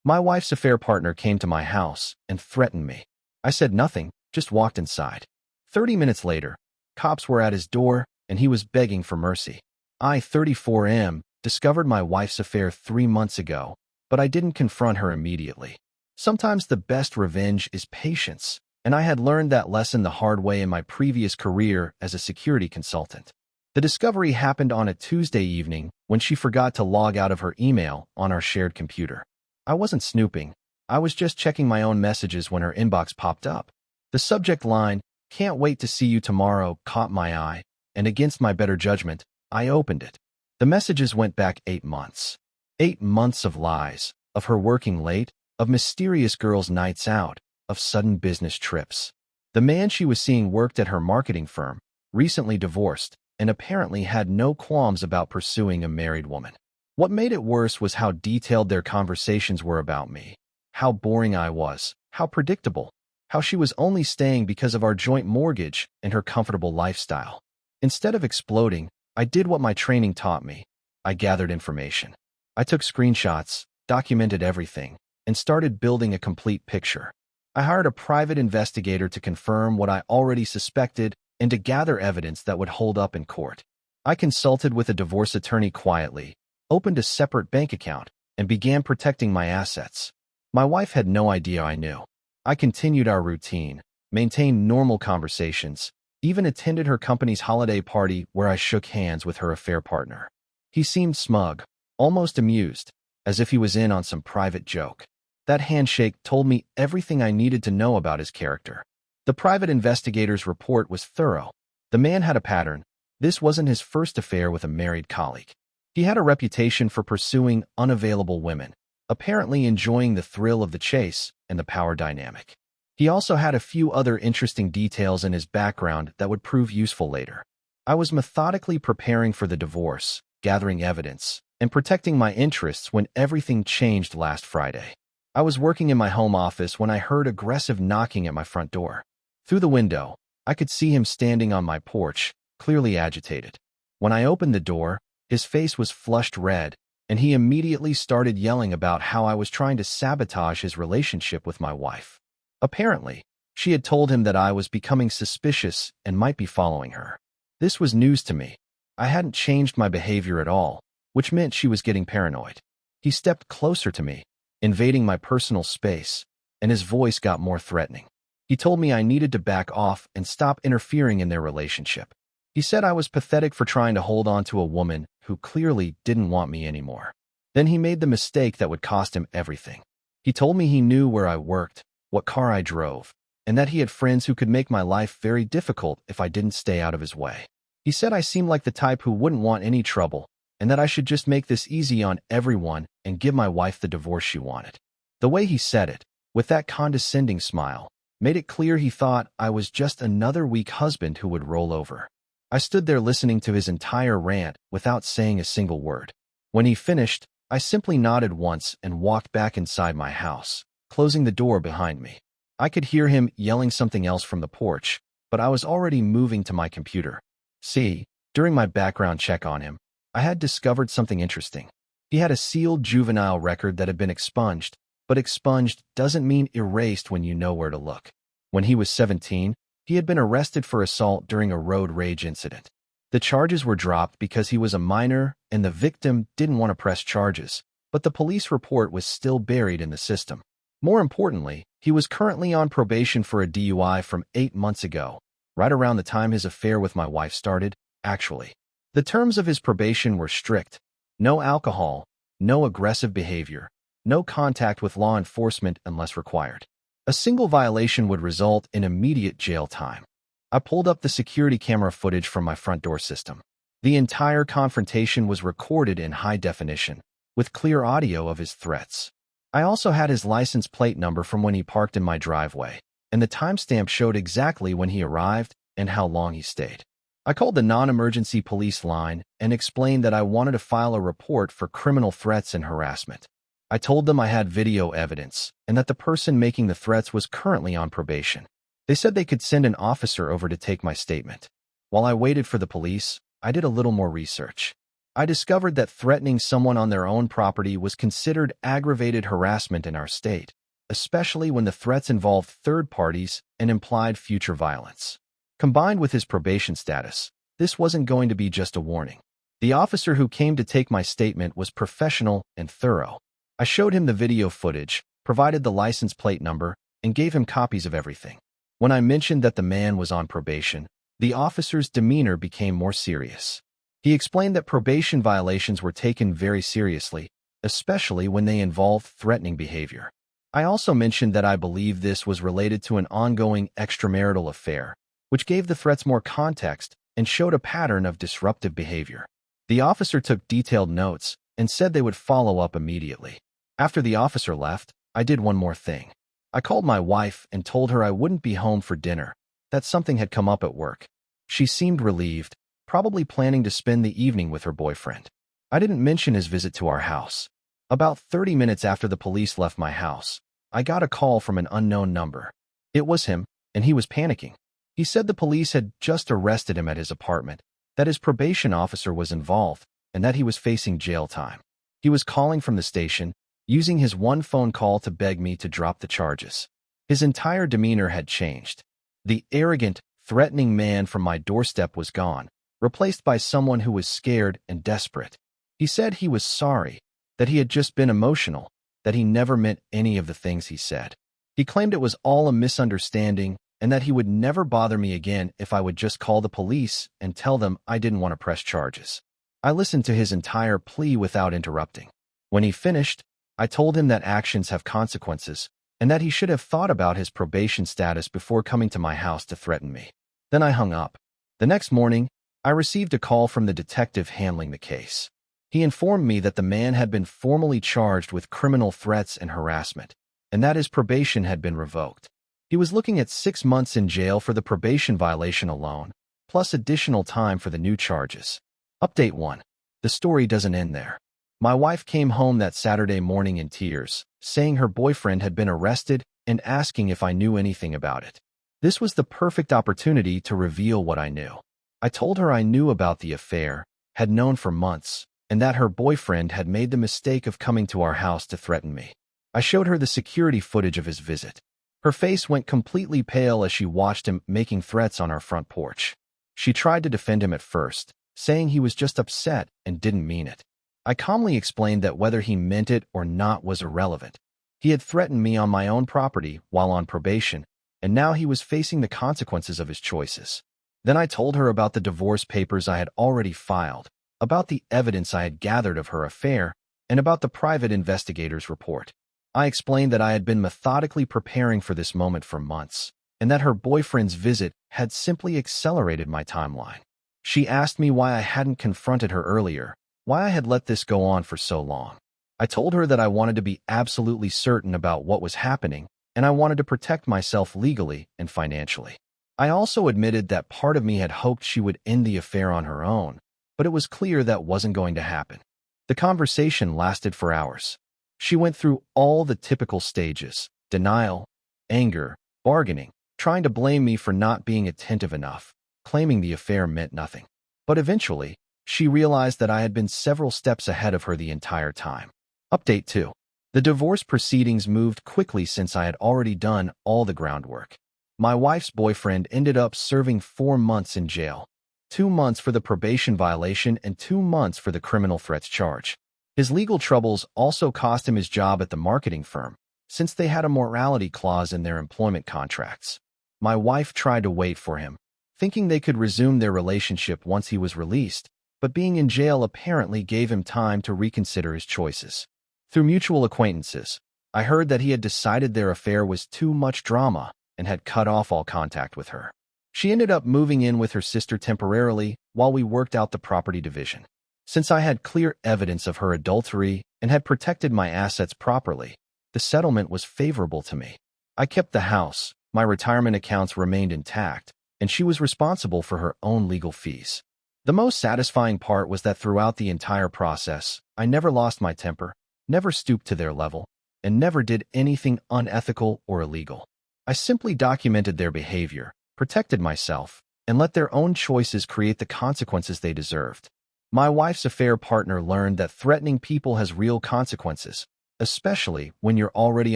My wife's affair partner came to my house and threatened me. I said nothing, just walked inside. 30 minutes later, cops were at his door and he was begging for mercy. I, 34 discovered my wife's affair 3 months ago, but I didn't confront her immediately. Sometimes the best revenge is patience, and I had learned that lesson the hard way in my previous career as a security consultant. The discovery happened on a Tuesday evening when she forgot to log out of her email on our shared computer. I wasn't snooping. I was just checking my own messages when her inbox popped up. The subject line, "Can't wait to see you tomorrow," caught my eye, and against my better judgment, I opened it. The messages went back 8 months. 8 months of lies, of her working late, of mysterious girls' nights out, of sudden business trips. The man she was seeing worked at her marketing firm, recently divorced, and apparently had no qualms about pursuing a married woman. What made it worse was how detailed their conversations were about me, how boring I was, how predictable, how she was only staying because of our joint mortgage and her comfortable lifestyle. Instead of exploding, I did what my training taught me. I gathered information. I took screenshots, documented everything, and started building a complete picture. I hired a private investigator to confirm what I already suspected and to gather evidence that would hold up in court. I consulted with a divorce attorney quietly, opened a separate bank account, and began protecting my assets. My wife had no idea I knew. I continued our routine, maintained normal conversations, even attended her company's holiday party where I shook hands with her affair partner. He seemed smug, almost amused, as if he was in on some private joke. That handshake told me everything I needed to know about his character. The private investigator's report was thorough. The man had a pattern. This wasn't his first affair with a married colleague. He had a reputation for pursuing unavailable women, apparently enjoying the thrill of the chase and the power dynamic. He also had a few other interesting details in his background that would prove useful later. I was methodically preparing for the divorce, gathering evidence, and protecting my interests when everything changed last Friday. I was working in my home office when I heard aggressive knocking at my front door. Through the window, I could see him standing on my porch, clearly agitated. When I opened the door, his face was flushed red, and he immediately started yelling about how I was trying to sabotage his relationship with my wife. Apparently, she had told him that I was becoming suspicious and might be following her. This was news to me. I hadn't changed my behavior at all, which meant she was getting paranoid. He stepped closer to me, invading my personal space, and his voice got more threatening. He told me I needed to back off and stop interfering in their relationship. He said I was pathetic for trying to hold on to a woman who clearly didn't want me anymore. Then he made the mistake that would cost him everything. He told me he knew where I worked, what car I drove, and that he had friends who could make my life very difficult if I didn't stay out of his way. He said I seemed like the type who wouldn't want any trouble, and that I should just make this easy on everyone and give my wife the divorce she wanted. The way he said it, with that condescending smile, made it clear he thought I was just another weak husband who would roll over. I stood there listening to his entire rant without saying a single word. When he finished, I simply nodded once and walked back inside my house, closing the door behind me. I could hear him yelling something else from the porch, but I was already moving to my computer. See, during my background check on him, I had discovered something interesting. He had a sealed juvenile record that had been expunged, but expunged doesn't mean erased when you know where to look. When he was 17, he had been arrested for assault during a road rage incident. The charges were dropped because he was a minor and the victim didn't want to press charges, but the police report was still buried in the system. More importantly, he was currently on probation for a DUI from 8 months ago, right around the time his affair with my wife started, actually. The terms of his probation were strict. No alcohol, no aggressive behavior, no contact with law enforcement unless required. A single violation would result in immediate jail time. I pulled up the security camera footage from my front door system. The entire confrontation was recorded in high definition, with clear audio of his threats. I also had his license plate number from when he parked in my driveway, and the timestamp showed exactly when he arrived and how long he stayed. I called the non-emergency police line and explained that I wanted to file a report for criminal threats and harassment. I told them I had video evidence and that the person making the threats was currently on probation. They said they could send an officer over to take my statement. While I waited for the police, I did a little more research. I discovered that threatening someone on their own property was considered aggravated harassment in our state, especially when the threats involved third parties and implied future violence. Combined with his probation status, this wasn't going to be just a warning. The officer who came to take my statement was professional and thorough. I showed him the video footage, provided the license plate number, and gave him copies of everything. When I mentioned that the man was on probation, the officer's demeanor became more serious. He explained that probation violations were taken very seriously, especially when they involved threatening behavior. I also mentioned that I believe this was related to an ongoing extramarital affair, which gave the threats more context and showed a pattern of disruptive behavior. The officer took detailed notes and said they would follow up immediately. After the officer left, I did one more thing. I called my wife and told her I wouldn't be home for dinner, that something had come up at work. She seemed relieved, probably planning to spend the evening with her boyfriend. I didn't mention his visit to our house. About 30 minutes after the police left my house, I got a call from an unknown number. It was him, and he was panicking. He said the police had just arrested him at his apartment, that his probation officer was involved, and that he was facing jail time. He was calling from the station, using his one phone call to beg me to drop the charges. His entire demeanor had changed. The arrogant, threatening man from my doorstep was gone, replaced by someone who was scared and desperate. He said he was sorry, that he had just been emotional, that he never meant any of the things he said. He claimed it was all a misunderstanding and that he would never bother me again if I would just call the police and tell them I didn't want to press charges. I listened to his entire plea without interrupting. When he finished, I told him that actions have consequences and that he should have thought about his probation status before coming to my house to threaten me. Then I hung up. The next morning, I received a call from the detective handling the case. He informed me that the man had been formally charged with criminal threats and harassment, and that his probation had been revoked. He was looking at 6 months in jail for the probation violation alone, plus additional time for the new charges. Update 1. The story doesn't end there. My wife came home that Saturday morning in tears, saying her boyfriend had been arrested and asking if I knew anything about it. This was the perfect opportunity to reveal what I knew. I told her I knew about the affair, had known for months, and that her boyfriend had made the mistake of coming to our house to threaten me. I showed her the security footage of his visit. Her face went completely pale as she watched him making threats on our front porch. She tried to defend him at first, saying he was just upset and didn't mean it. I calmly explained that whether he meant it or not was irrelevant. He had threatened me on my own property while on probation, and now he was facing the consequences of his choices. Then I told her about the divorce papers I had already filed, about the evidence I had gathered of her affair, and about the private investigator's report. I explained that I had been methodically preparing for this moment for months, and that her boyfriend's visit had simply accelerated my timeline. She asked me why I hadn't confronted her earlier, why I had let this go on for so long. I told her that I wanted to be absolutely certain about what was happening, and I wanted to protect myself legally and financially. I also admitted that part of me had hoped she would end the affair on her own, but it was clear that wasn't going to happen. The conversation lasted for hours. She went through all the typical stages: denial, anger, bargaining, trying to blame me for not being attentive enough, claiming the affair meant nothing. But eventually, she realized that I had been several steps ahead of her the entire time. Update 2. The divorce proceedings moved quickly since I had already done all the groundwork. My wife's boyfriend ended up serving 4 months in jail, 2 months for the probation violation and 2 months for the criminal threats charge. His legal troubles also cost him his job at the marketing firm, since they had a morality clause in their employment contracts. My wife tried to wait for him, thinking they could resume their relationship once he was released, but being in jail apparently gave him time to reconsider his choices. Through mutual acquaintances, I heard that he had decided their affair was too much drama and had cut off all contact with her. She ended up moving in with her sister temporarily while we worked out the property division. Since I had clear evidence of her adultery and had protected my assets properly, the settlement was favorable to me. I kept the house, my retirement accounts remained intact, and she was responsible for her own legal fees. The most satisfying part was that throughout the entire process, I never lost my temper, never stooped to their level, and never did anything unethical or illegal. I simply documented their behavior, protected myself, and let their own choices create the consequences they deserved. My wife's affair partner learned that threatening people has real consequences, especially when you're already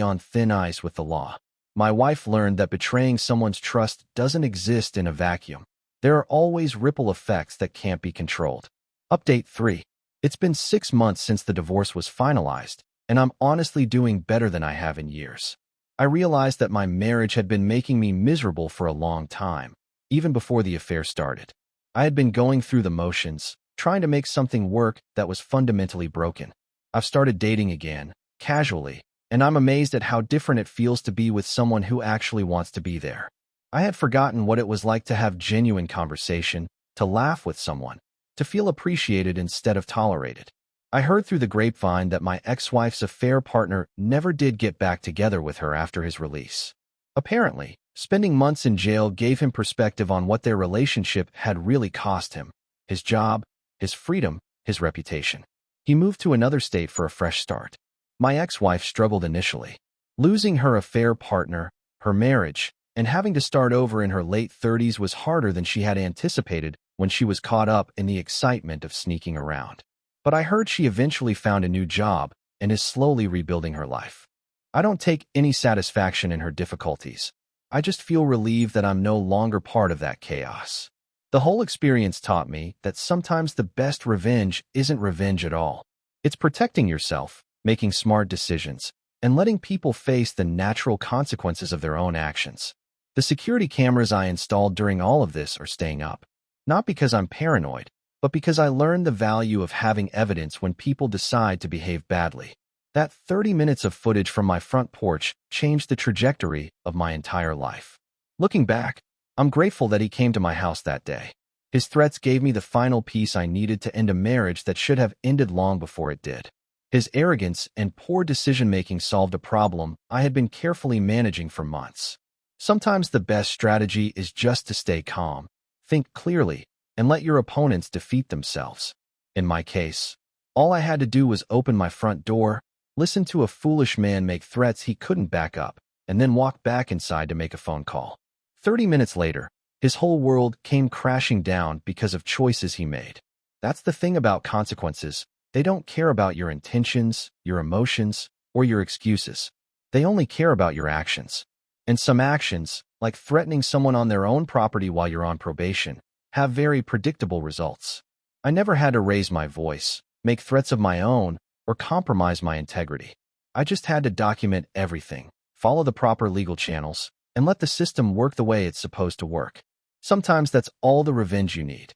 on thin ice with the law. My wife learned that betraying someone's trust doesn't exist in a vacuum. There are always ripple effects that can't be controlled. Update 3. It's been 6 months since the divorce was finalized, and I'm honestly doing better than I have in years. I realized that my marriage had been making me miserable for a long time, even before the affair started. I had been going through the motions, trying to make something work that was fundamentally broken. I've started dating again, casually, and I'm amazed at how different it feels to be with someone who actually wants to be there. I had forgotten what it was like to have genuine conversation, to laugh with someone, to feel appreciated instead of tolerated. I heard through the grapevine that my ex-wife's affair partner never did get back together with her after his release. Apparently, spending months in jail gave him perspective on what their relationship had really cost him: his job, his freedom, his reputation. He moved to another state for a fresh start. My ex-wife struggled initially. Losing her affair partner, her marriage, and having to start over in her late 30s was harder than she had anticipated when she was caught up in the excitement of sneaking around. But I heard she eventually found a new job and is slowly rebuilding her life. I don't take any satisfaction in her difficulties. I just feel relieved that I'm no longer part of that chaos. The whole experience taught me that sometimes the best revenge isn't revenge at all. It's protecting yourself, making smart decisions, and letting people face the natural consequences of their own actions. The security cameras I installed during all of this are staying up. Not because I'm paranoid, but because I learned the value of having evidence when people decide to behave badly. That 30 minutes of footage from my front porch changed the trajectory of my entire life. Looking back, I'm grateful that he came to my house that day. His threats gave me the final piece I needed to end a marriage that should have ended long before it did. His arrogance and poor decision-making solved a problem I had been carefully managing for months. Sometimes the best strategy is just to stay calm, think clearly, and let your opponents defeat themselves. In my case, all I had to do was open my front door, listen to a foolish man make threats he couldn't back up, and then walk back inside to make a phone call. 30 minutes later, his whole world came crashing down because of choices he made. That's the thing about consequences. They don't care about your intentions, your emotions, or your excuses. They only care about your actions. And some actions, like threatening someone on their own property while you're on probation, have very predictable results. I never had to raise my voice, make threats of my own, or compromise my integrity. I just had to document everything, follow the proper legal channels, and let the system work the way it's supposed to work. Sometimes that's all the revenge you need.